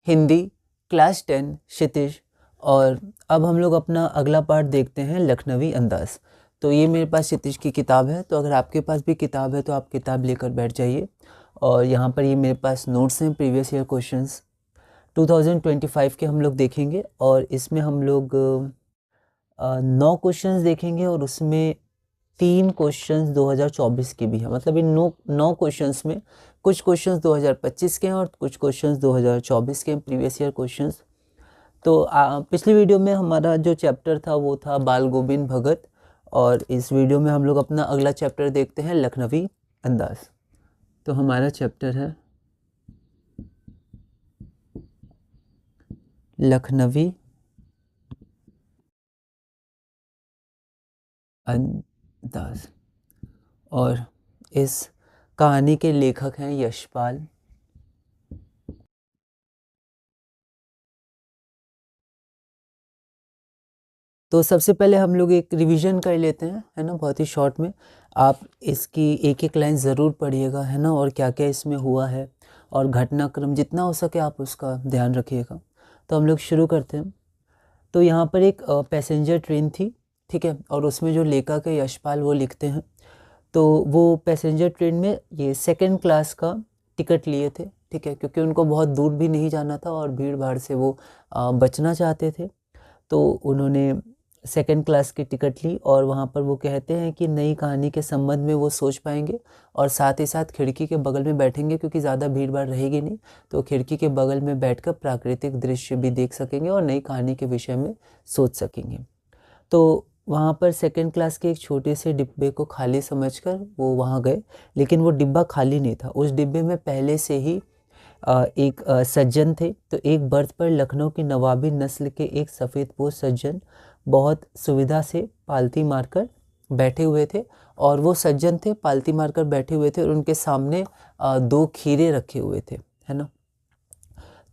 Hindi class 10 क्षितिज। और अब हम लोग अपना अगला पार्ट देखते हैं लखनवी अंदाज। तो ये मेरे पास क्षितिज की किताब है, तो अगर आपके पास भी किताब है तो आप किताब लेकर बैठ जाइए। और यहाँ पर ये मेरे पास नोट्स हैं, प्रीवियस ईयर क्वेश्चंस 2025 के हम लोग देखेंगे। और इसमें हम लोग 9 क्वेश्चंस देखेंगे और उसमें 3 क्वेश्चंस 2024 के भी हैं। मतलब इन 9 क्वेश्चंस में कुछ क्वेश्चंस 2025 के हैं और कुछ क्वेश्चंस 2024 के हैं, प्रीवियस ईयर क्वेश्चंस। तो पिछली वीडियो में हमारा जो चैप्टर था वो था बाल गोविंद भगत, और इस वीडियो में हम लोग अपना अगला चैप्टर देखते हैं लखनवी अंदाज। तो हमारा चैप्टर है लखनवी अंदाज, और इस कहानी के लेखक हैं यशपाल। तो सबसे पहले हम लोग एक रिवीजन कर लेते हैं, है ना, बहुत ही शॉर्ट में। आप इसकी एक एक लाइन ज़रूर पढ़िएगा, है ना, और क्या क्या इसमें हुआ है और घटनाक्रम जितना हो सके आप उसका ध्यान रखिएगा। तो हम लोग शुरू करते हैं। तो यहाँ पर एक पैसेंजर ट्रेन थी, ठीक है, और उसमें जो लेखक है यशपाल वो लिखते हैं। तो वो पैसेंजर ट्रेन में ये सेकंड क्लास का टिकट लिए थे, ठीक है, क्योंकि उनको बहुत दूर भी नहीं जाना था और भीड़ भाड़ से वो बचना चाहते थे। तो उन्होंने सेकंड क्लास की टिकट ली और वहाँ पर वो कहते हैं कि नई कहानी के संबंध में वो सोच पाएंगे और साथ ही साथ खिड़की के बगल में बैठेंगे, क्योंकि ज़्यादा भीड़ भाड़ रहेगी नहीं, तो खिड़की के बगल में बैठकर प्राकृतिक दृश्य भी देख सकेंगे और नई कहानी के विषय में सोच सकेंगे। तो वहाँ पर सेकंड क्लास के एक छोटे से डिब्बे को खाली समझकर वो वहाँ गए, लेकिन वो डिब्बा खाली नहीं था। उस डिब्बे में पहले से ही एक सज्जन थे। तो एक बर्थ पर लखनऊ की नवाबी नस्ल के एक सफ़ेदपोश सज्जन बहुत सुविधा से पालती मारकर बैठे हुए थे, और वो सज्जन थे पालती मारकर बैठे हुए थे और उनके सामने 2 खीरे रखे हुए थे, है ना।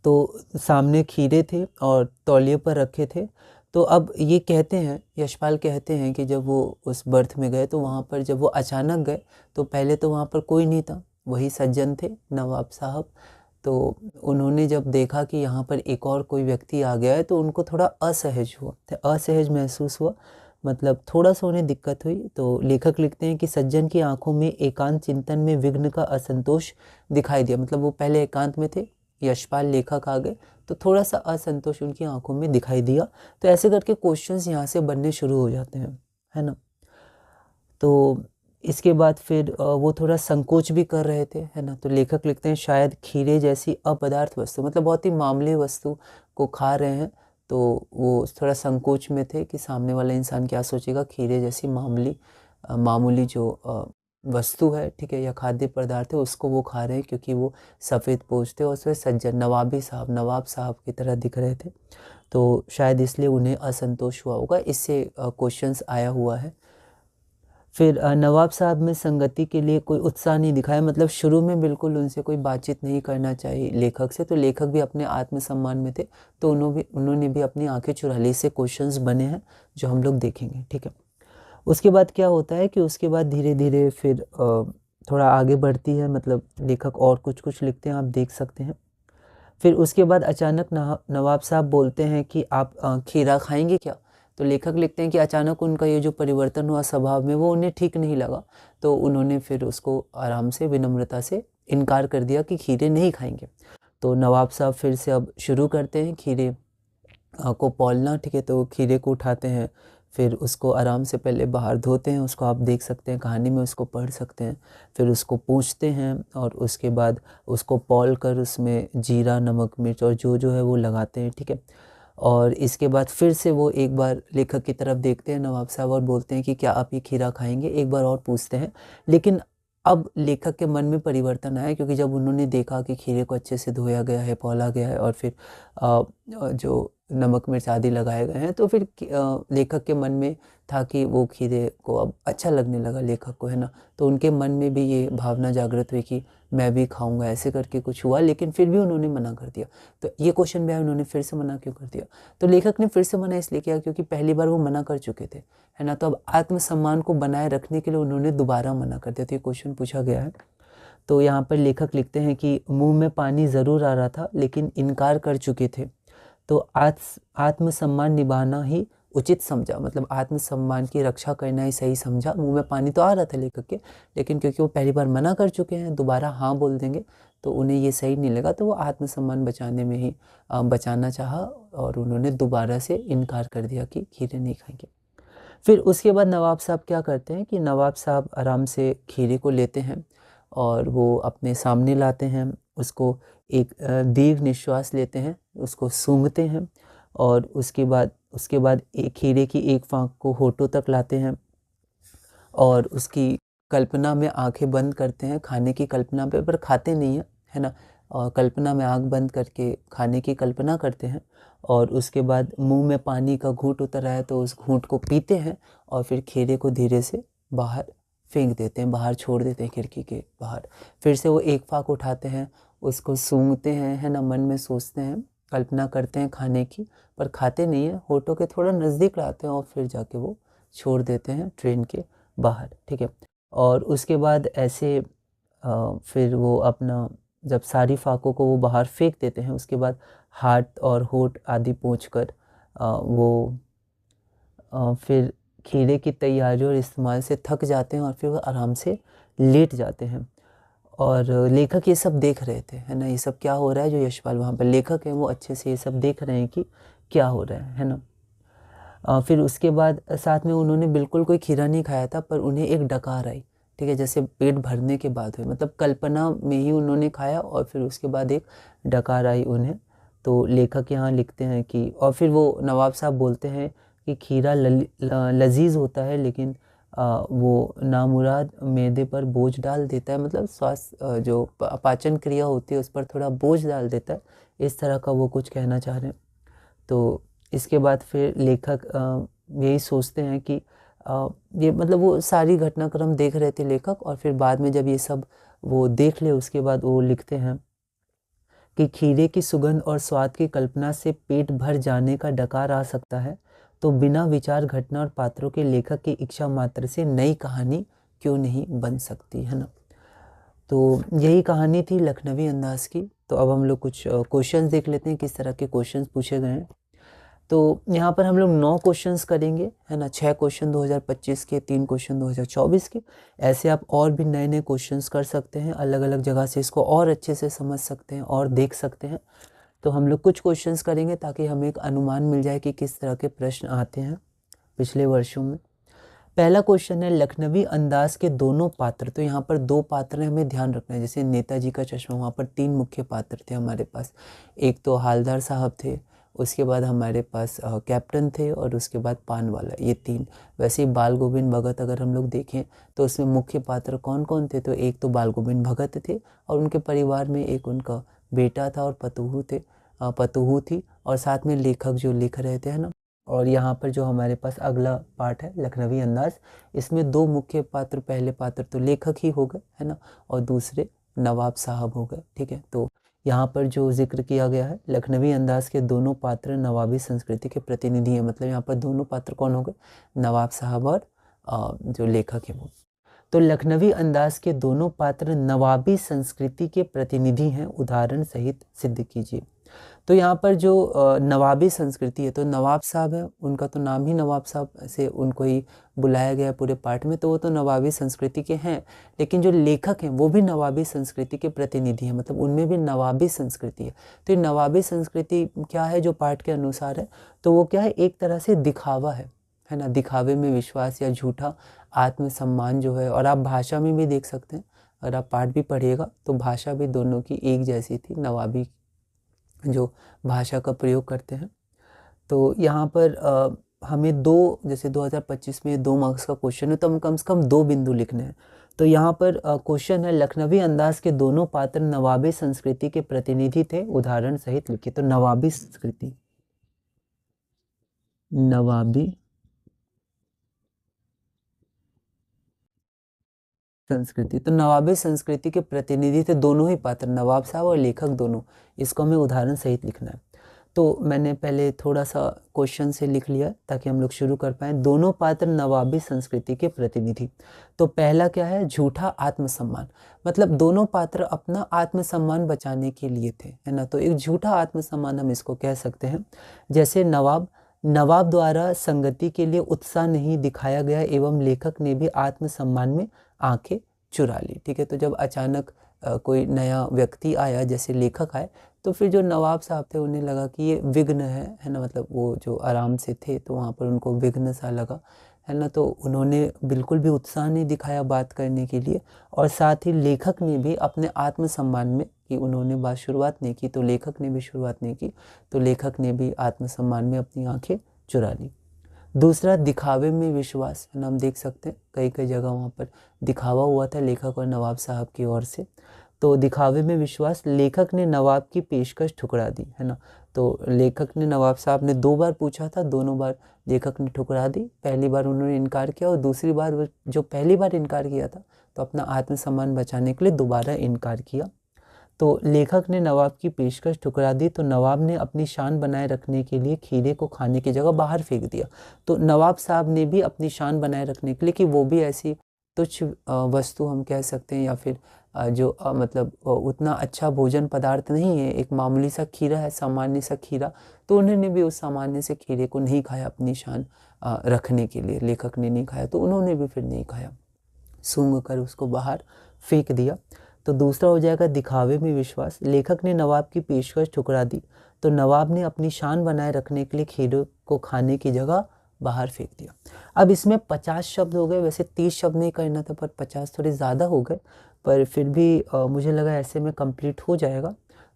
तो सामने खीरे थे और तौलिए पर रखे थे। तो अब ये कहते हैं, यशपाल कहते हैं कि जब वो उस बर्थ में गए तो वहाँ पर जब वो अचानक गए तो पहले तो वहाँ पर कोई नहीं था, वही सज्जन थे नवाब साहब। तो उन्होंने जब देखा कि यहाँ पर एक और कोई व्यक्ति आ गया है तो उनको थोड़ा असहज हुआ, असहज महसूस हुआ, मतलब थोड़ा सा उन्हें दिक्कत हुई। तो लेखक लिखते हैं कि सज्जन की आंखों में एकांत चिंतन में विघ्न का असंतोष दिखाई दिया। मतलब वो पहले एकांत में थे, यशपाल लेखक आ गए तो थोड़ा सा असंतोष उनकी आंखों में दिखाई दिया। तो ऐसे करके क्वेश्चंस यहाँ से बनने शुरू हो जाते हैं, है ना। तो इसके बाद फिर वो थोड़ा संकोच भी कर रहे थे, है ना। तो लेखक लिखते हैं शायद खीरे जैसी अपदार्थ वस्तु, मतलब बहुत ही मामूली वस्तु को खा रहे हैं, तो वो थोड़ा संकोच में थे कि सामने वाला इंसान क्या सोचेगा। खीरे जैसी मामूली जो वस्तु है, ठीक है, या खाद्य पदार्थ है, उसको वो खा रहे हैं क्योंकि वो सफ़ेद पोश थे और उसमें सज्जन नवाब साहब की तरह दिख रहे थे। तो शायद इसलिए उन्हें असंतोष हुआ होगा, इससे क्वेश्चंस आया हुआ है। फिर नवाब साहब में संगति के लिए कोई उत्साह नहीं दिखाया, मतलब शुरू में बिल्कुल उनसे कोई बातचीत नहीं करना चाहिए लेखक से। तो लेखक भी अपने आत्मसम्मान में थे, तो उन्होंने भी अपनी आंखें चुरा ली। इससे क्वेश्चंस बने हैं जो हम लोग देखेंगे, ठीक है। उसके बाद क्या होता है कि उसके बाद धीरे धीरे फिर थोड़ा आगे बढ़ती है, मतलब लेखक और कुछ कुछ लिखते हैं, आप देख सकते हैं। फिर उसके बाद अचानक नवाब साहब बोलते हैं कि आप खीरा खाएंगे क्या। तो लेखक लिखते हैं कि अचानक उनका ये जो परिवर्तन हुआ स्वभाव में वो उन्हें ठीक नहीं लगा, तो उन्होंने फिर उसको आराम से विनम्रता से इनकार कर दिया कि खीरे नहीं खाएंगे। तो नवाब साहब फिर से अब शुरू करते हैं खीरे को पौलना, ठीक है। तो खीरे को उठाते हैं, फिर उसको आराम से पहले बाहर धोते हैं, उसको आप देख सकते हैं कहानी में, उसको पढ़ सकते हैं। फिर उसको पूछते हैं और उसके बाद उसको पौल कर उसमें जीरा नमक मिर्च और जो है वो लगाते हैं, ठीक है। और इसके बाद फिर से वो एक बार लेखक की तरफ देखते हैं नवाब साहब और बोलते हैं कि क्या आप ये खीरा खाएंगे, एक बार और पूछते हैं। लेकिन अब लेखक के मन में परिवर्तन आया, क्योंकि जब उन्होंने देखा कि खीरे को अच्छे से धोया गया है, पौला गया है और फिर जो नमक मिर्च आदि लगाए गए हैं, तो फिर लेखक के मन में था कि वो खीरे को अब अच्छा लगने लगा लेखक को, है ना। तो उनके मन में भी ये भावना जागृत हुई कि मैं भी खाऊंगा, ऐसे करके कुछ हुआ, लेकिन फिर भी उन्होंने मना कर दिया। तो ये क्वेश्चन भी आया, उन्होंने फिर से मना क्यों कर दिया। तो लेखक ने फिर से मना इसलिए किया क्योंकि पहली बार वो मना कर चुके थे, है ना। तो अब आत्मसम्मान को बनाए रखने के लिए उन्होंने दोबारा मना कर दिया। तो ये क्वेश्चन पूछा गया है। तो यहाँ पर लेखक लिखते हैं कि मुंह में पानी ज़रूर आ रहा था लेकिन इनकार कर चुके थे, तो आत्मसम्मान निभाना ही उचित समझा, मतलब आत्मसम्मान की रक्षा करना ही सही समझा। मुंह में पानी तो आ रहा था लेखक के, लेकिन क्योंकि वो पहली बार मना कर चुके हैं, दोबारा हाँ बोल देंगे तो उन्हें ये सही नहीं लगा, तो वो आत्मसम्मान बचाने में ही बचाना चाहा और उन्होंने दोबारा से इनकार कर दिया कि खीरे नहीं खाएंगे। फिर उसके बाद नवाब साहब क्या करते हैं कि नवाब साहब आराम से खीरे को लेते हैं और वो अपने सामने लाते हैं, उसको एक दीर्घ निश्वास लेते हैं, उसको सूंघते हैं और उसके बाद एक खीरे की एक फाँक को होठों तक लाते हैं और उसकी कल्पना में आंखें बंद करते हैं, खाने की कल्पना पे, पर खाते नहीं हैं, है ना। और कल्पना में आँख बंद करके खाने की कल्पना करते हैं और उसके बाद मुंह में पानी का घूंट उतर आए तो उस घूंट को पीते हैं और फिर खीरे को धीरे से बाहर फेंक देते हैं, बाहर छोड़ देते हैं खिड़की के बाहर। फिर से वो एक फाँक उठाते हैं, उसको सूंघते हैं, है ना, मन में सोचते हैं, कल्पना करते हैं खाने की, पर खाते नहीं हैं, होठों के थोड़ा नज़दीक लाते हैं और फिर जाके वो छोड़ देते हैं ट्रेन के बाहर, ठीक है। और उसके बाद ऐसे फिर वो अपना जब सारी फाकों को वो बाहर फेंक देते हैं, उसके बाद हाथ और होठ आदि पोंछकर वो फिर खीरे की तैयारी और इस्तेमाल से थक जाते हैं और फिर वो आराम से लेट जाते हैं। और लेखक ये सब देख रहे थे, है ना, ये सब क्या हो रहा है, जो यशपाल वहाँ पर लेखक हैं वो अच्छे से ये सब देख रहे हैं कि क्या हो रहा है ना। फिर उसके बाद साथ में उन्होंने बिल्कुल कोई खीरा नहीं खाया था, पर उन्हें एक डकार आई, ठीक है, जैसे पेट भरने के बाद हुई, मतलब कल्पना में ही उन्होंने खाया और फिर उसके बाद एक डकार आई उन्हें। तो लेखक यहाँ लिखते हैं कि और फिर वो नवाब साहब बोलते हैं कि खीरा लजीज होता है लेकिन वो नामुराद मैदे पर बोझ डाल देता है, मतलब स्वास्थ्य जो पाचन क्रिया होती है उस पर थोड़ा बोझ डाल देता है, इस तरह का वो कुछ कहना चाह रहे हैं। तो इसके बाद फिर लेखक यही सोचते हैं कि ये मतलब वो सारी घटनाक्रम देख रहे थे लेखक, और फिर बाद में जब ये सब वो देख ले उसके बाद वो लिखते हैं कि खीरे की सुगंध और स्वाद की कल्पना से पेट भर जाने का डकार आ सकता है, तो बिना विचार घटना और पात्रों के लेखक की इच्छा मात्र से नई कहानी क्यों नहीं बन सकती, है ना। तो यही कहानी थी लखनवी अंदाज की। तो अब हम लोग कुछ क्वेश्चंस देख लेते हैं, किस तरह के क्वेश्चंस पूछे गए हैं। तो यहाँ पर हम लोग 9 क्वेश्चंस करेंगे, है ना, 6 क्वेश्चन 2025 के, 3 क्वेश्चन 2024 के। ऐसे आप और भी नए नए क्वेश्चंस कर सकते हैं, अलग अलग जगह से इसको और अच्छे से समझ सकते हैं और देख सकते हैं। तो हम लोग कुछ क्वेश्चंस करेंगे ताकि हमें एक अनुमान मिल जाए कि किस तरह के प्रश्न आते हैं पिछले वर्षों में। पहला क्वेश्चन है लखनवी अंदाज के दोनों पात्र। तो यहाँ पर 2 पात्र हैं, हमें ध्यान रखना है। जैसे नेताजी का चश्मा, वहाँ पर 3 मुख्य पात्र थे हमारे पास। एक तो हालदार साहब थे, उसके बाद हमारे पास कैप्टन थे और उसके बाद पान वाला, ये 3। वैसे ही बाल गोविंद भगत अगर हम लोग देखें तो उसमें मुख्य पात्र कौन कौन थे, तो एक तो बाल गोविंद भगत थे और उनके परिवार में एक उनका बेटा था और पतोहू थी, और साथ में लेखक जो लिख रहे थे, है ना। और यहाँ पर जो हमारे पास अगला पार्ट है लखनवी अंदाज, इसमें 2 मुख्य पात्र, पहले पात्र तो लेखक ही हो गए, है ना, और दूसरे नवाब साहब हो गए, ठीक है। तो यहाँ पर जो जिक्र किया गया है लखनवी अंदाज के दोनों पात्र नवाबी संस्कृति के प्रतिनिधि हैं, मतलब यहाँ पर दोनों पात्र कौन हो गए, नवाब साहब और जो लेखक है वो। तो लखनवी अंदाज के दोनों पात्र नवाबी संस्कृति के प्रतिनिधि हैं, उदाहरण सहित सिद्ध कीजिए। तो यहाँ पर जो नवाबी संस्कृति है, तो नवाब साहब है, उनका तो नाम ही नवाब साहब से उनको ही बुलाया गया पूरे पाठ में, तो वो तो नवाबी संस्कृति के हैं। लेकिन जो लेखक हैं वो भी नवाबी संस्कृति के प्रतिनिधि हैं, मतलब उनमें भी नवाबी संस्कृति है। तो ये नवाबी संस्कृति क्या है जो पाठ के अनुसार है, तो वो क्या है, एक तरह से दिखावा है ना, दिखावे में विश्वास या झूठा आत्मसम्मान जो है। और आप भाषा में भी देख सकते हैं, अगर आप पाठ भी पढ़िएगा तो भाषा भी दोनों की एक जैसी थी, नवाबी जो भाषा का प्रयोग करते हैं। तो यहाँ पर हमें 2, जैसे 2025 में 2 मार्क्स का क्वेश्चन है तो हम कम से कम 2 बिंदु लिखने हैं। तो यहाँ पर क्वेश्चन है लखनवी अंदाज के दोनों पात्र नवाबी संस्कृति के प्रतिनिधि थे, उदाहरण सहित लिखिए। तो नवाबी संस्कृति, नवाबी संस्कृति, तो नवाबी संस्कृति के प्रतिनिधि थे दोनों ही पात्र, नवाब साहब और लेखक दोनों। इसको हमें उदाहरण सहित लिखना है। तो मैंने पहले थोड़ा सा क्वेश्चन से लिख लिया ताकि हम लोग शुरू कर पाएँ। दोनों पात्र नवाबी संस्कृति के प्रतिनिधि। तो पहला क्या है, झूठा आत्मसम्मान। मतलब दोनों पात्र अपना आत्मसम्मान बचाने के लिए थे, है ना। तो एक झूठा आत्मसम्मान हम इसको कह सकते हैं। जैसे नवाब द्वारा संगति के लिए उत्साह नहीं दिखाया गया एवं लेखक ने भी आत्मसम्मान में आंखें चुरा ली। ठीक है, तो जब अचानक कोई नया व्यक्ति आया, जैसे लेखक आए, तो फिर जो नवाब साहब थे उन्हें लगा कि ये विघ्न है ना। मतलब वो जो आराम से थे तो वहाँ पर उनको विघ्न सा लगा, है ना। तो उन्होंने बिल्कुल भी उत्साह नहीं दिखाया बात करने के लिए। और साथ ही लेखक ने भी अपने आत्मसम्मान में, कि उन्होंने बात शुरुआत नहीं की तो लेखक ने भी शुरुआत नहीं की, तो लेखक ने भी आत्मसम्मान में अपनी आंखें चुरा ली। दूसरा, दिखावे में विश्वास, है ना। हम देख सकते हैं कई कई जगह वहाँ पर दिखावा हुआ था लेखक और नवाब साहब की ओर से। तो दिखावे में विश्वास, लेखक ने नवाब की पेशकश ठुकरा दी, है ना। तो लेखक ने, नवाब साहब ने 2 बार पूछा था, दोनों बार लेखक ने ठुकरा दी। पहली बार उन्होंने इनकार किया और दूसरी बार वो जो पहली बार इनकार किया था तो अपना आत्मसम्मान बचाने के लिए दोबारा इनकार किया। तो लेखक ने नवाब की पेशकश ठुकरा दी तो नवाब ने अपनी शान बनाए रखने के लिए खीरे को खाने की जगह बाहर फेंक दिया। तो नवाब साहब ने भी अपनी शान बनाए रखने के लिए, कि वो भी ऐसी तुच्छ वस्तु हम कह सकते हैं, या फिर जो मतलब उतना अच्छा भोजन पदार्थ नहीं है, एक मामूली सा खीरा है, सामान्य सा खीरा, तो उन्होंने भी उस सामान्य से खीरे को नहीं खाया अपनी शान रखने के लिए। लेखक ने नहीं खाया तो उन्होंने भी फिर नहीं खाया, सूंघ कर उसको बाहर फेंक दिया। तो दूसरा हो जाएगा दिखावे में विश्वास। लेखक ने नवाब की पेशकश ठुकरा दी तो नवाब ने अपनी शान बनाए रखने के लिए खीरे को खाने की जगह बाहर फेंक दिया। अब इसमें 50 शब्द हो गए, वैसे 30 शब्द नहीं करना था पर 50 थोड़े ज़्यादा हो गए, पर फिर भी मुझे लगा ऐसे में कंप्लीट हो जाएगा।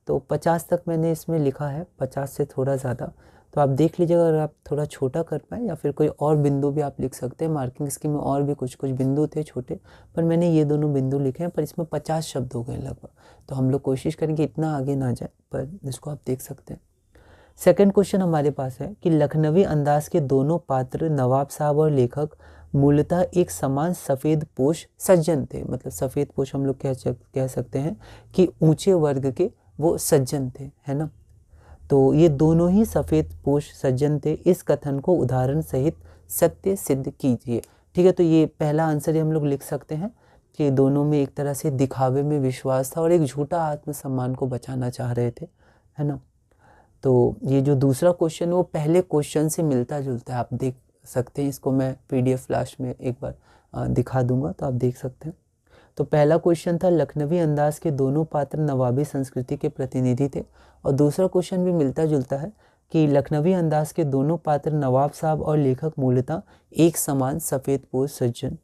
तो 50 तक मैंने इसमें लिखा है, 50 से थोड़ा ज़्यादा। तो आप देख लीजिएगा, अगर आप थोड़ा छोटा कर पाएँ या फिर कोई और बिंदु भी आप लिख सकते हैं। मार्किंग स्कीम में और भी कुछ कुछ बिंदु थे छोटे, पर मैंने ये दोनों बिंदु लिखे हैं, पर इसमें 50 शब्द हो गए लगभग। तो हम लोग कोशिश करेंगे इतना आगे ना जाए, पर इसको आप देख सकते हैं। सेकंड क्वेश्चन हमारे पास है कि लखनवी अंदाज के दोनों पात्र नवाब साहब और लेखक मूलतः एक समान सफ़ेद पोश सज्जन थे। मतलब सफ़ेद पोश हम लोग कह सकते हैं कि ऊंचे वर्ग के वो सज्जन थे, है ना। तो ये दोनों ही सफ़ेद पोश सज्जन थे। इस कथन को उदाहरण सहित सत्य सिद्ध कीजिए। ठीक है, तो ये पहला आंसर हम लोग लिख सकते हैं कि दोनों में एक तरह से दिखावे में विश्वास था और एक झूठा आत्मसम्मान को बचाना चाह रहे थे, है ना। तो ये जो दूसरा क्वेश्चन वो पहले क्वेश्चन से मिलता जुलता है, आप देख सकते हैं। इसको मैं PDF फ्लैश में एक बार दिखा दूंगा तो आप देख सकते हैं। तो पहला क्वेश्चन था लखनवी अंदाज के दोनों पात्र नवाबी संस्कृति के प्रतिनिधि थे, और दूसरा क्वेश्चन भी मिलता जुलता है कि लखनवी अंदाज के दोनों पात्र नवाब साहब और लेखक मूलतः एक समान सफ़ेद पोश सज्जन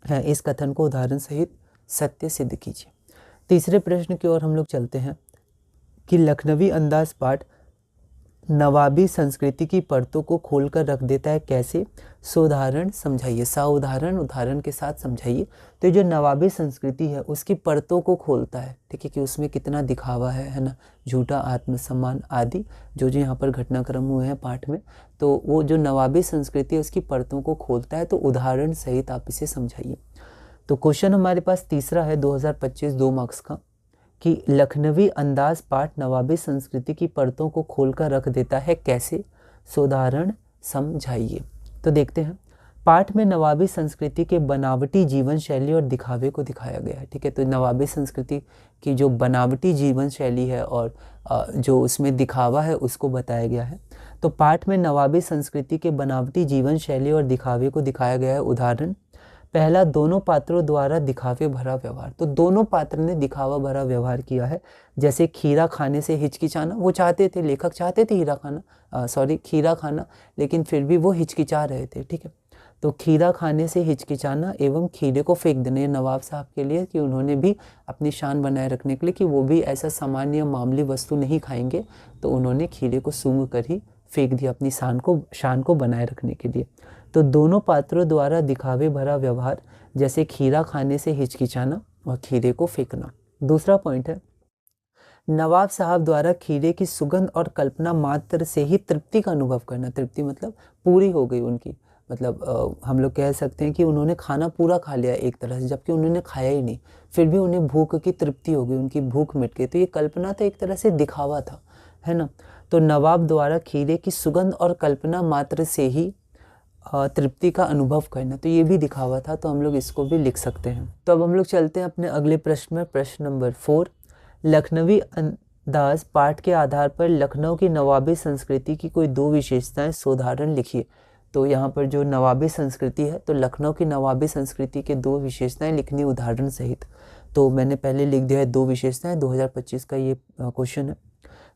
है। इस कथन को उदाहरण सहित सत्य सिद्ध कीजिए। तीसरे प्रश्न की ओर हम लोग चलते हैं कि लखनवी अंदाज पाठ नवाबी संस्कृति की परतों को खोलकर रख देता है, कैसे? सोदाहरण समझाइए। साउदाहरण उदाहरण के साथ समझाइए। तो ये जो नवाबी संस्कृति है उसकी परतों को खोलता है, ठीक है, कि उसमें कितना दिखावा है ना, झूठा आत्मसम्मान आदि जो यहाँ पर घटनाक्रम हुए हैं पाठ में। तो वो जो नवाबी संस्कृति है उसकी परतों को खोलता है, तो उदाहरण सहित आप इसे समझाइए। तो क्वेश्चन हमारे पास तीसरा है 2025 2 मार्क्स का, कि लखनवी अंदाज पाठ नवाबी संस्कृति की परतों को खोलकर रख देता है, कैसे? सोदाहरण समझाइए। तो देखते हैं। पाठ में नवाबी संस्कृति के बनावटी जीवन शैली और दिखावे को दिखाया गया है, ठीक है। तो नवाबी संस्कृति की जो बनावटी जीवन शैली है और जो उसमें दिखावा है उसको बताया गया है। तो पाठ में नवाबी संस्कृति के बनावटी जीवन शैली और दिखावे को दिखाया गया है। उदाहरण पहला, दोनों पात्रों द्वारा दिखावे भरा व्यवहार। तो दोनों पात्र ने दिखावा भरा व्यवहार किया है। जैसे खीरा खाने से हिचकिचाना, वो चाहते थे, लेखक चाहते थे खीरा खाना, लेकिन फिर भी वो हिचकिचा रहे थे, ठीक है। तो खीरा खाने से हिचकिचाना एवं खीरे को फेंक देना, ये नवाब साहब के लिए, कि उन्होंने भी अपनी शान बनाए रखने के लिए, कि वो भी ऐसा सामान्य मामूली वस्तु नहीं खाएंगे, तो उन्होंने खीरे को सूंघ कर ही फेंक दिया अपनी शान को बनाए रखने के लिए। तो दोनों पात्रों द्वारा दिखावे भरा व्यवहार, जैसे खीरा खाने से हिचकिचाना और खीरे को फेंकना। दूसरा पॉइंट है, नवाब साहब द्वारा खीरे की सुगंध और कल्पना मात्र से ही तृप्ति का अनुभव करना। तृप्ति मतलब पूरी हो गई उनकी, मतलब हम लोग कह सकते हैं कि उन्होंने खाना पूरा खा लिया एक तरह से, जबकि उन्होंने खाया ही नहीं, फिर भी उन्हें भूख की तृप्ति हो गई, उनकी भूख मिट गई। तो ये कल्पना था, एक तरह से दिखावा था, है ना। तो नवाब द्वारा खीरे की सुगंध और कल्पना मात्र से ही तृप्ति का अनुभव करना, तो ये भी दिखा हुआ था, तो हम लोग इसको भी लिख सकते हैं। तो अब हम लोग चलते हैं अपने अगले प्रश्न में, प्रश्न नंबर 4। लखनवी अंदाज पाठ के आधार पर लखनऊ की नवाबी संस्कृति की कोई 2 विशेषताएं सोदाहरण लिखिए। तो यहाँ पर जो नवाबी संस्कृति है, तो लखनऊ की नवाबी संस्कृति के 2 विशेषताएं लिखनी उदाहरण सहित। तो मैंने पहले लिख दिया है 2 विशेषताएं, 2025 का ये क्वेश्चन है।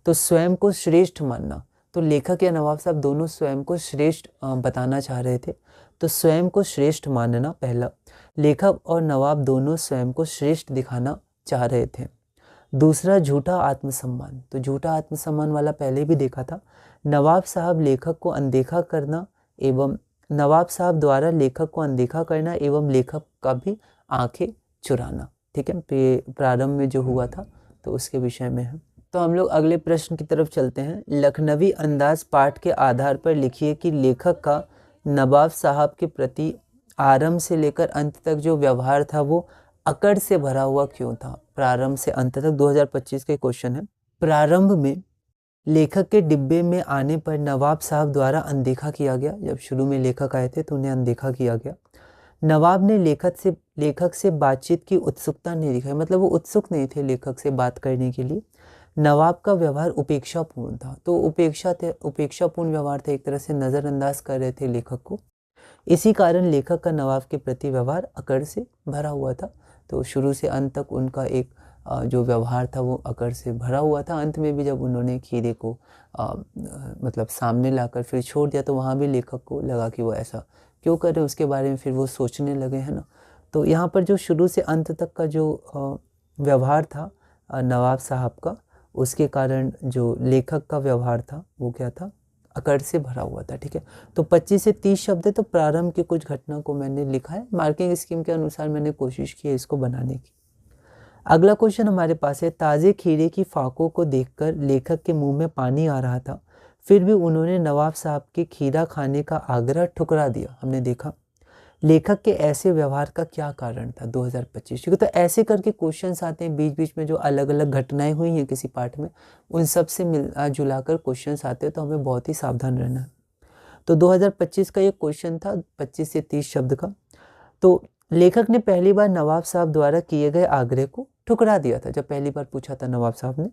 तो स्वयं को श्रेष्ठ मानना, तो लेखक या नवाब साहब दोनों स्वयं को श्रेष्ठ बताना चाह रहे थे, तो स्वयं को श्रेष्ठ मानना पहला। लेखक और नवाब दोनों स्वयं को श्रेष्ठ दिखाना चाह रहे थे। दूसरा, झूठा आत्मसम्मान, तो झूठा आत्मसम्मान वाला पहले भी देखा था। नवाब साहब लेखक को अनदेखा करना एवं नवाब साहब द्वारा लेखक को अनदेखा करना एवं लेखक का भी आंखें चुराना, ठीक है। तो ये प्रारंभ में जो हुआ था तो उसके विषय में है। तो हम लोग अगले प्रश्न की तरफ चलते हैं। लखनवी अंदाज पाठ के आधार पर लिखिए कि लेखक का नवाब साहब के प्रति आरंभ से लेकर अंत तक जो व्यवहार था वो अकड़ से भरा हुआ क्यों था। प्रारंभ से अंत तक 2025 के क्वेश्चन है। प्रारंभ में लेखक के डिब्बे में आने पर नवाब साहब द्वारा अनदेखा किया गया। जब शुरू में लेखक आए थे तो उन्हें अनदेखा किया गया। नवाब ने लेखक से बातचीत की उत्सुकता नहीं दिखाई, मतलब वो उत्सुक नहीं थे लेखक से बात करने के लिए। नवाब का व्यवहार उपेक्षापूर्ण था, तो उपेक्षापूर्ण व्यवहार था, एक तरह से नज़रअंदाज कर रहे थे लेखक को। इसी कारण लेखक का नवाब के प्रति व्यवहार अकड़ से भरा हुआ था। तो शुरू से अंत तक उनका एक जो व्यवहार था वो अकड़ से भरा हुआ था। अंत में भी जब उन्होंने खीरे को मतलब सामने लाकर फिर छोड़ दिया, तो वहाँ भी लेखक को लगा कि वो ऐसा क्यों कर रहे हैं, उसके बारे में फिर वो सोचने लगे, है ना। तो यहाँ पर जो शुरू से अंत तक का जो व्यवहार था नवाब साहब का, उसके कारण जो लेखक का व्यवहार था वो क्या था, अकड़ से भरा हुआ था, ठीक है। तो 25 से 30 शब्द है, तो प्रारंभ की कुछ घटना को मैंने लिखा है, मार्किंग स्कीम के अनुसार मैंने कोशिश की है इसको बनाने की। अगला क्वेश्चन हमारे पास है, ताज़े खीरे की फाकों को देखकर लेखक के मुंह में पानी आ रहा था, फिर भी उन्होंने नवाब साहब के खीरा खाने का आग्रह ठुकरा दिया। हमने देखा लेखक के ऐसे व्यवहार का क्या कारण था 2025, क्योंकि तो ऐसे करके क्वेश्चंस आते हैं बीच बीच में, जो अलग अलग घटनाएं हुई हैं किसी पाठ में, उन सब से मिला जुलाकर क्वेश्चंस आते हैं, तो हमें बहुत ही सावधान रहना है। तो 2025 का ये क्वेश्चन था 25 से 30 शब्द का। तो लेखक ने पहली बार नवाब साहब द्वारा किए गए आग्रह को ठुकरा दिया था। जब पहली बार पूछा था नवाब साहब ने,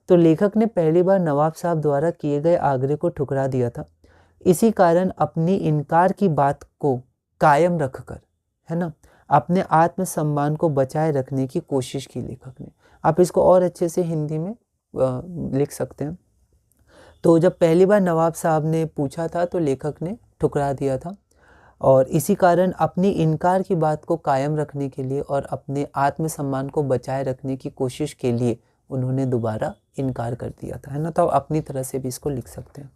तो लेखक ने पहली बार नवाब साहब द्वारा किए गए आग्रह को ठुकरा दिया था। इसी कारण अपनी इनकार की बात को कायम रखकर, है ना, अपने आत्मसम्मान को बचाए रखने की कोशिश की लेखक ने। आप इसको और अच्छे से हिंदी में लिख सकते हैं। तो जब पहली बार नवाब साहब ने पूछा था तो लेखक ने ठुकरा दिया था, और इसी कारण अपनी इनकार की बात को कायम रखने के लिए और अपने आत्मसम्मान को बचाए रखने की कोशिश के लिए उन्होंने दोबारा इनकार कर दिया था, है ना। तो अपनी तरह से भी इसको लिख सकते हैं।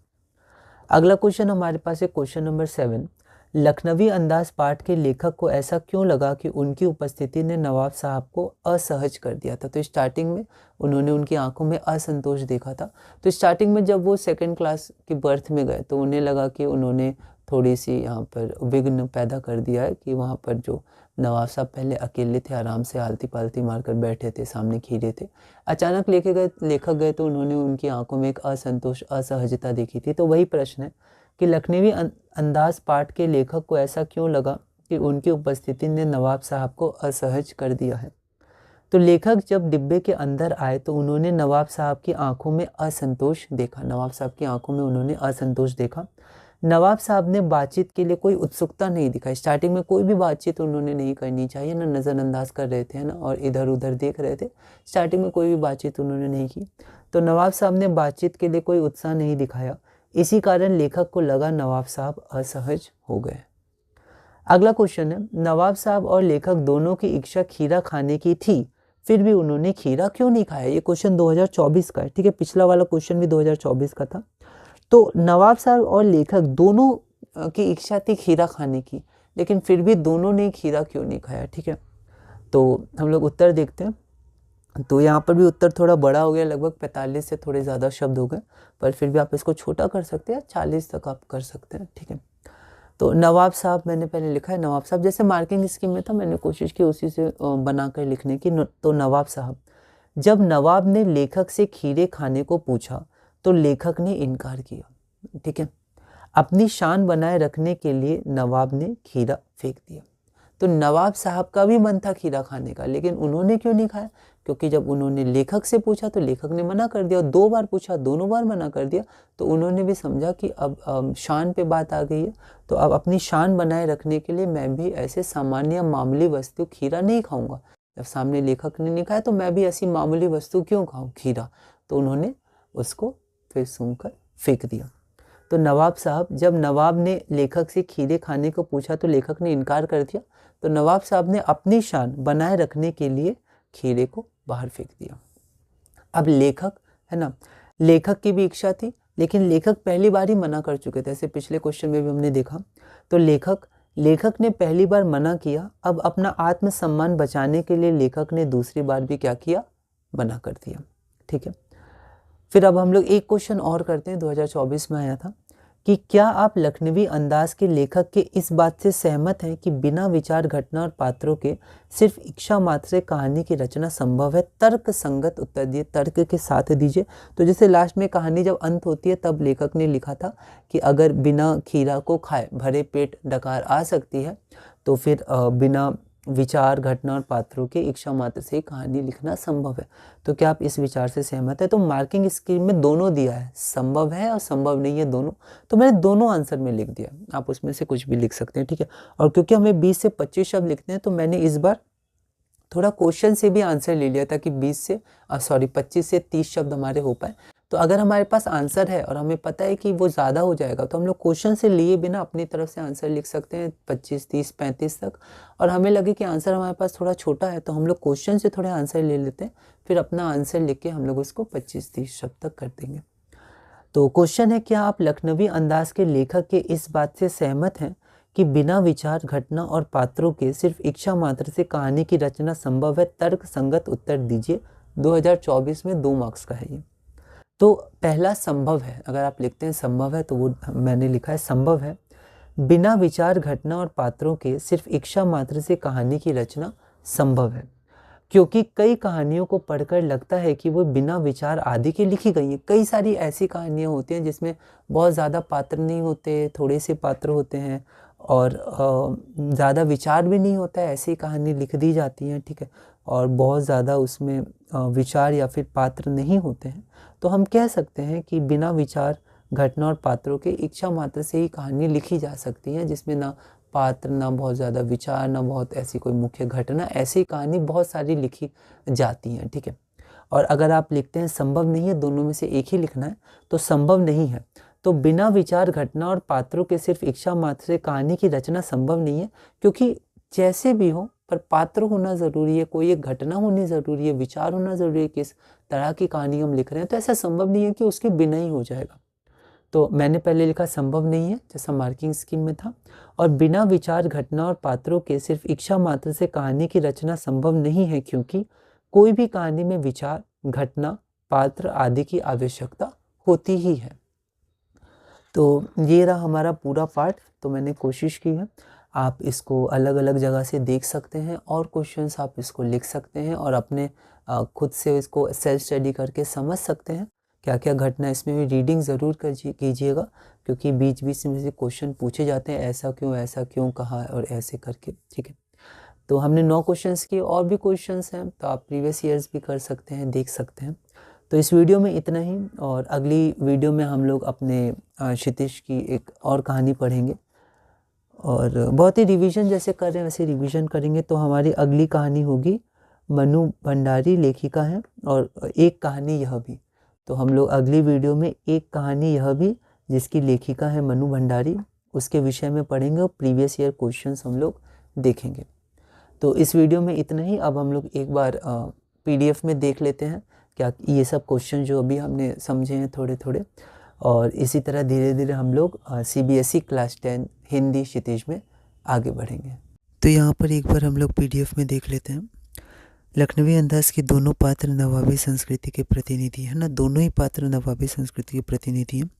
अगला क्वेश्चन हमारे पास है क्वेश्चन नंबर 7। लखनवी अंदाज पाठ के लेखक को ऐसा क्यों लगा कि उनकी उपस्थिति ने नवाब साहब को असहज कर दिया था। तो स्टार्टिंग में उन्होंने उनकी आंखों में असंतोष देखा था। तो स्टार्टिंग में जब वो 2nd क्लास की बर्थ में गए तो उन्हें लगा कि उन्होंने थोड़ी सी यहाँ पर विघ्न पैदा कर दिया है, कि वहाँ पर जो नवाब साहब पहले अकेले थे, आराम से आलती पालती मारकर बैठे थे, सामने खीरे थे, अचानक लेखक गए तो उन्होंने उनकी आंखों में एक असंतोष, असहजता देखी थी। तो वही प्रश्न है कि लखनवी अंदाज पाठ के लेखक को ऐसा क्यों लगा कि उनकी उपस्थिति ने नवाब साहब को असहज कर दिया है। तो लेखक जब डिब्बे के अंदर आए तो उन्होंने नवाब साहब की आंखों में असंतोष देखा। नवाब साहब की आंखों में उन्होंने असंतोष देखा। नवाब साहब ने बातचीत के लिए कोई उत्सुकता नहीं दिखाई। स्टार्टिंग में कोई भी बातचीत उन्होंने नहीं करनी चाहिए ना, नज़रअंदाज कर रहे थे, है ना, और इधर उधर देख रहे थे। स्टार्टिंग में कोई भी बातचीत उन्होंने नहीं की। तो नवाब साहब ने बातचीत के लिए कोई उत्साह नहीं दिखाया। इसी कारण लेखक को लगा नवाब साहब असहज हो गए। अगला क्वेश्चन है, नवाब साहब और लेखक दोनों की इच्छा खीरा खाने की थी, फिर भी उन्होंने खीरा क्यों नहीं खाया। ये क्वेश्चन 2024 का है, ठीक है। पिछला वाला क्वेश्चन भी 2024 का था। तो नवाब साहब और लेखक दोनों की इच्छा थी खीरा खाने की, लेकिन फिर भी दोनों ने खीरा क्यों नहीं खाया, ठीक है। तो हम लोग उत्तर देखते हैं। तो यहाँ पर भी उत्तर थोड़ा बड़ा हो गया, लगभग 45 से थोड़े ज़्यादा शब्द हो गए, पर फिर भी आप इसको छोटा कर सकते हैं, 40 तक आप कर सकते हैं, ठीक है। तो नवाब साहब मैंने पहले लिखा है, नवाब साहब जैसे मार्किंग स्कीम में था, मैंने कोशिश की उसी से बनाकर लिखने की। तो नवाब साहब, जब नवाब ने लेखक से खीरे खाने को पूछा तो लेखक ने इनकार किया। ठीक है, अपनी शान बनाए रखने के लिए नवाब ने खीरा फेंक दिया। तो नवाब साहब का भी मन था खीरा खाने का, लेकिन उन्होंने क्यों नहीं खाया? क्योंकि जब उन्होंने लेखक से पूछा तो लेखक ने मना कर दिया, 2 बार पूछा, दोनों बार मना कर दिया। तो उन्होंने भी समझा कि अब शान पे बात आ गई है, तो अब अपनी शान बनाए रखने के लिए मैं भी ऐसे सामान्य मामूली वस्तु खीरा नहीं खाऊंगा। जब सामने लेखक ने नहीं खाया तो मैं भी ऐसी मामूली वस्तु क्यों खाऊं, खीरा। तो उन्होंने उसको फिर सूंघकर फेंक दिया। तो नवाब साहब, जब नवाब ने लेखक से खीरे खाने को पूछा तो लेखक ने इनकार कर दिया, तो नवाब साहब ने अपनी शान बनाए रखने के लिए खीरे को बाहर फेंक दिया। अब लेखक है ना, लेखक की भी इच्छा थी, लेकिन लेखक पहली बार ही मना कर चुके थे, ऐसे पिछले क्वेश्चन में भी हमने देखा। तो लेखक ने पहली बार मना किया। अब अपना आत्मसम्मान बचाने के लिए लेखक ने दूसरी बार भी क्या किया, मना कर दिया। ठीक है, फिर अब हम लोग एक क्वेश्चन और करते हैं, 2024 में आया था कि क्या आप लखनवी अंदाज के लेखक के इस बात से सहमत हैं कि बिना विचार घटना और पात्रों के सिर्फ इच्छा मात्र से कहानी की रचना संभव है? तर्क संगत उत्तर दिए, तर्क के साथ दीजिए। तो जैसे लास्ट में कहानी जब अंत होती है तब लेखक ने लिखा था कि अगर बिना खीरा को खाए भरे पेट डकार आ सकती है, तो फिर बिना विचार घटना और पात्रों के इच्छा मात्र से कहानी लिखना संभव है। तो क्या आप इस विचार से सहमत है? तो मार्किंग स्कीम में दोनों दिया है, संभव है और संभव नहीं है दोनों, तो मैंने दोनों आंसर में लिख दिया, आप उसमें से कुछ भी लिख सकते हैं। ठीक है, और क्योंकि हमें 20 से 25 शब्द लिखते हैं तो मैंने इस बार थोड़ा क्वेश्चन से भी आंसर ले लिया था कि 25 से 30 शब्द हमारे हो पाए। तो अगर हमारे पास आंसर है और हमें पता है कि वो ज़्यादा हो जाएगा तो हम लोग क्वेश्चन से लिए बिना अपनी तरफ से आंसर लिख सकते हैं 25, 30, 35 तक। और हमें लगे कि आंसर हमारे पास थोड़ा छोटा है तो हम लोग क्वेश्चन से थोड़े आंसर ले लेते हैं, फिर अपना आंसर लिख के हम लोग उसको 25-30 शब्द तक कर देंगे। तो क्वेश्चन है, क्या आप लखनवी अंदाज के लेखक के इस बात से सहमत हैं कि बिना विचार घटना और पात्रों के सिर्फ इच्छा मात्र से कहानी की रचना संभव है? तर्क संगत उत्तर दीजिए। 2024 में 2 मार्क्स का है ये। तो पहला संभव है, अगर आप लिखते हैं संभव है तो वो मैंने लिखा है संभव है, बिना विचार घटना और पात्रों के सिर्फ इच्छा मात्र से कहानी की रचना संभव है, क्योंकि कई कहानियों को पढ़कर लगता है कि वो बिना विचार आदि के लिखी गई हैं। कई सारी ऐसी कहानियाँ होती हैं जिसमें बहुत ज़्यादा पात्र नहीं होते, थोड़े से पात्र होते हैं और ज़्यादा विचार भी नहीं होता है, ऐसी कहानी लिख दी जाती हैं। ठीक है, और बहुत ज़्यादा उसमें विचार या फिर पात्र नहीं होते हैं, तो हम कह सकते हैं कि बिना विचार घटना और पात्रों के इच्छा मात्र से ही कहानी लिखी जा सकती है, जिसमें ना पात्र, ना बहुत ज़्यादा विचार, ना बहुत ऐसी कोई मुख्य घटना, ऐसी कहानी बहुत सारी लिखी जाती हैं। ठीक है, और अगर आप लिखते हैं संभव नहीं है, दोनों में से एक ही लिखना है, तो संभव नहीं है। तो बिना विचार घटना और पात्रों के सिर्फ इच्छा मात्र से कहानी की रचना संभव नहीं है, क्योंकि जैसे भी हो पर पात्र होना ज़रूरी है, कोई एक घटना होनी ज़रूरी है, विचार होना ज़रूरी है, किस तरह की कहानी हम लिख रहे हैं, तो ऐसा संभव नहीं है कि उसके बिना ही हो जाएगा। तो मैंने पहले लिखा संभव नहीं है जैसा मार्किंग स्कीम में था, और बिना विचार घटना और पात्रों के सिर्फ इच्छा मात्र से कहानी की रचना संभव नहीं है, क्योंकि कोई भी कहानी में विचार घटना पात्र आदि की आवश्यकता होती ही है। तो ये रहा हमारा पूरा पार्ट। तो मैंने कोशिश की है, आप इसको अलग अलग जगह से देख सकते हैं और क्वेश्चंस आप इसको लिख सकते हैं और अपने खुद से इसको सेल्फ स्टडी करके समझ सकते हैं क्या क्या घटना। इसमें भी रीडिंग ज़रूर कीजिएगा, क्योंकि बीच बीच में से क्वेश्चन पूछे जाते हैं, ऐसा क्यों कहा और ऐसे करके। ठीक है, तो हमने 9 क्वेश्चंस किए, और भी क्वेश्चंस हैं तो आप प्रीवियस ईयर्स भी कर सकते हैं, देख सकते हैं। तो इस वीडियो में इतना ही, और अगली वीडियो में हम लोग अपने क्षितिज की एक और कहानी पढ़ेंगे, और बहुत ही रिवीजन जैसे कर रहे हैं वैसे रिवीजन करेंगे। तो हमारी अगली कहानी होगी मनु भंडारी लेखिका है, और एक कहानी यह भी। तो हम लोग अगली वीडियो में एक कहानी यह भी जिसकी लेखिका है मनु भंडारी, उसके विषय में पढ़ेंगे और प्रीवियस ईयर क्वेश्चंस हम लोग देखेंगे। तो इस वीडियो में इतना ही। अब हम लोग एक बार PDF में देख लेते हैं क्या ये सब क्वेश्चन जो अभी हमने समझे हैं थोड़े थोड़े, और इसी तरह धीरे धीरे हम लोग CBSE क्लास 10 हिंदी क्षितिज में आगे बढ़ेंगे। तो यहाँ पर एक बार हम लोग PDF में देख लेते हैं। लखनवी अंदाज के दोनों पात्र नवाबी संस्कृति के प्रतिनिधि हैं ना, दोनों ही पात्र नवाबी संस्कृति के प्रतिनिधि हैं।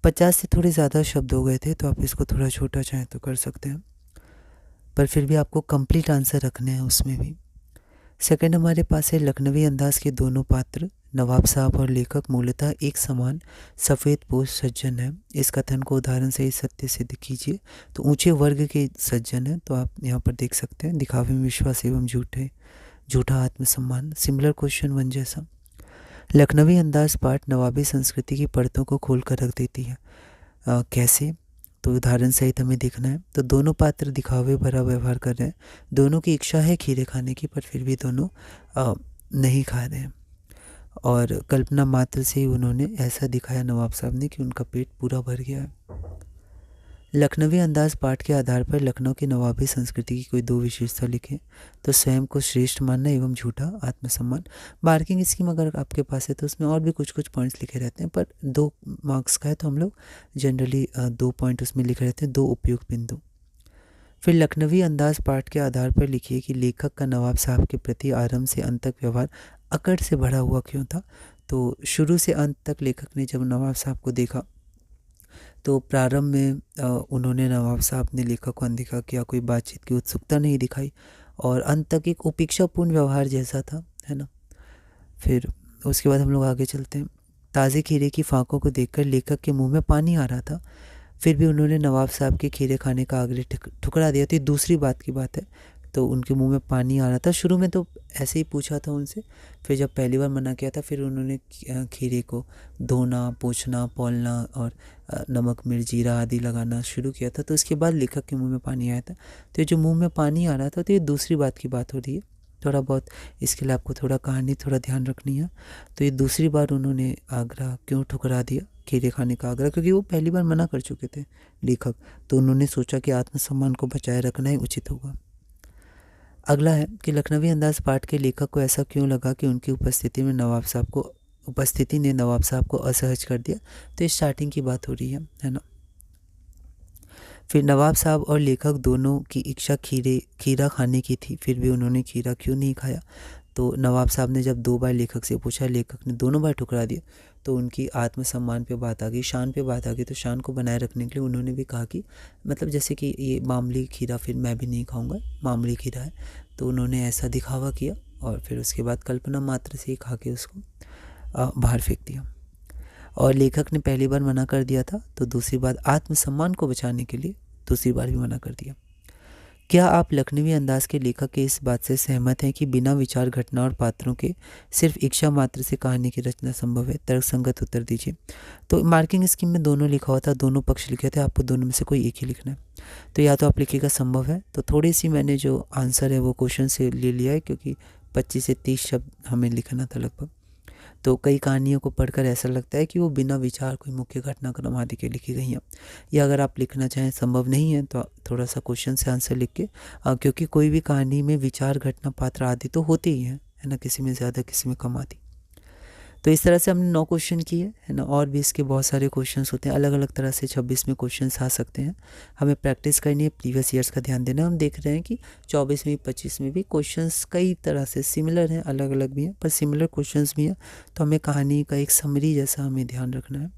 50 से थोड़े ज़्यादा शब्द हो गए थे, तो आप इसको थोड़ा छोटा चाहें तो कर सकते हैं, पर फिर भी आपको कंप्लीट आंसर रखने हैं उसमें भी। सेकंड हमारे पास है लखनवी अंदाज के दोनों पात्र नवाब साहब और लेखक मूलतः एक समान सफ़ेद पोश सज्जन है। इस कथन को उदाहरण से ही सत्य सिद्ध कीजिए। तो ऊंचे वर्ग के सज्जन हैं, तो आप यहाँ पर देख सकते हैं दिखावे में विश्वास एवं झूठा आत्मसम्मान। सिमिलर क्वेश्चन वन जैसा। लखनवी अंदाज पाठ नवाबी संस्कृति की परतों को खोल कर रख देती है। कैसे? तो उदाहरण सहित हमें देखना है। तो दोनों पात्र दिखावे भरा व्यवहार कर रहे हैं, दोनों की इच्छा है खीरे खाने की, पर फिर भी दोनों नहीं खा रहे हैं, और कल्पना मात्र से ही उन्होंने ऐसा दिखाया नवाब साहब ने कि उनका पेट पूरा भर गया है। लखनवी अंदाज पाठ के आधार पर लखनऊ की नवाबी संस्कृति की कोई दो विशेषता लिखें। तो स्वयं को श्रेष्ठ मानना एवं झूठा आत्मसम्मान। मार्किंग स्कीम अगर आपके पास है तो उसमें और भी कुछ पॉइंट्स लिखे रहते हैं, पर 2 मार्क्स का है तो हम लोग जनरली 2 पॉइंट उसमें लिखे रहते हैं, 2 उपयुक्त बिंदु। फिर लखनवी अंदाज पाठ के आधार पर लिखिए कि लेखक का नवाब साहब के प्रति आरंभ से अंत तक व्यवहार अकड़ से भरा हुआ क्यों था। तो शुरू से अंत तक लेखक ने जब नवाब साहब को देखा तो प्रारंभ में उन्होंने नवाब साहब ने लेखक को अनदेखा किया, कोई बातचीत की उत्सुकता नहीं दिखाई, और अंत तक एक उपेक्षापूर्ण व्यवहार जैसा था, है ना। फिर उसके बाद हम लोग आगे चलते हैं। ताज़े खीरे की फाँकों को देखकर लेखक के मुंह में पानी आ रहा था, फिर भी उन्होंने नवाब साहब के खीरे खाने का आग्रह ठुकरा दिया। तो ये दूसरी बात की बात है, तो उनके मुंह में पानी आ रहा था। शुरू में तो ऐसे ही पूछा था उनसे, फिर जब पहली बार मना किया था फिर उन्होंने खीरे को धोना, पोंछना, पौलना और नमक मिर्च जीरा आदि लगाना शुरू किया था। तो उसके बाद लेखक के मुंह में पानी आया था। तो ये जो मुंह में पानी आ रहा था तो ये दूसरी बात की बात हो रही है। थोड़ा बहुत इसके लिए आपको कहानी थोड़ा ध्यान रखनी है। तो ये दूसरी बार उन्होंने आग्रह क्यों ठुकरा दिया खीरे खाने का आग्रह, क्योंकि वो पहली बार मना कर चुके थे लेखक, तो उन्होंने सोचा कि आत्मसम्मान को बचाए रखना ही उचित होगा। अगला है कि लखनवी अंदाज पाठ के लेखक को ऐसा क्यों लगा कि उनकी उपस्थिति ने नवाब साहब को असहज कर दिया। तो इस स्टार्टिंग की बात हो रही है ना। फिर नवाब साहब और लेखक दोनों की इच्छा खीरा खाने की थी, फिर भी उन्होंने खीरा क्यों नहीं खाया। तो नवाब साहब ने जब 2 बार लेखक से पूछा, लेखक ने दोनों बार ठुकरा दिया, तो उनकी आत्मसम्मान पे बात आ गई, शान पे बात आ गई। तो शान को बनाए रखने के लिए उन्होंने भी कहा कि मतलब जैसे कि ये मामूली खीरा फिर मैं भी नहीं खाऊंगा, मामूली खीरा है। तो उन्होंने ऐसा दिखावा किया और फिर उसके बाद कल्पना मात्र से ही खा के उसको बाहर फेंक दिया। और लेखक ने पहली बार मना कर दिया था, तो दूसरी बार आत्मसम्मान को बचाने के लिए दूसरी बार भी मना कर दिया। क्या आप लखनवी अंदाज के लेखक के इस बात से सहमत हैं कि बिना विचार घटना और पात्रों के सिर्फ इच्छा मात्र से कहानी की रचना संभव है? तर्कसंगत उत्तर दीजिए। तो मार्किंग स्कीम में दोनों लिखा हुआ था, दोनों पक्ष लिखे थे, आपको दोनों में से कोई एक ही लिखना है। तो या तो आप लिखिएगा संभव है, तो थोड़ी सी मैंने जो आंसर है वो क्वेश्चन से ले लिया है, क्योंकि 25 से 30 शब्द हमें लिखना था लगभग। तो कई कहानियों को पढ़कर ऐसा लगता है कि वो बिना विचार कोई मुख्य घटनाक्रम आदि के लिखी गई हैं। या अगर आप लिखना चाहें संभव नहीं है तो थोड़ा सा क्वेश्चन से आंसर लिख के, क्योंकि कोई भी कहानी में विचार घटना पात्र आदि तो होते ही हैं, है ना, किसी में ज़्यादा किसी में कम आदि। तो इस तरह से हमने 9 क्वेश्चन किए, है ना, और भी इसके बहुत सारे क्वेश्चंस होते हैं, अलग अलग तरह से 26 में क्वेश्चंस आ सकते हैं। हमें प्रैक्टिस करनी है, प्रीवियस ईयर्स का ध्यान देना। हम देख रहे हैं कि 24 में 25 में भी क्वेश्चंस कई तरह से सिमिलर हैं, अलग अलग भी हैं, पर सिमिलर क्वेश्चंस भी हैं। तो हमें कहानी का एक समरी जैसा हमें ध्यान रखना है।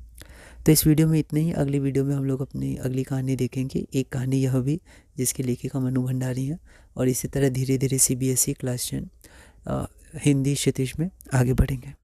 तो इस वीडियो में इतना ही। अगली वीडियो में हम लोग अपनी अगली कहानी देखेंगे, एक कहानी यह भी जिसकी लेखिका मनु भंडारी हैं। और इसी तरह धीरे धीरे CBSE क्लास 10 हिंदी क्षितिज में आगे बढ़ेंगे।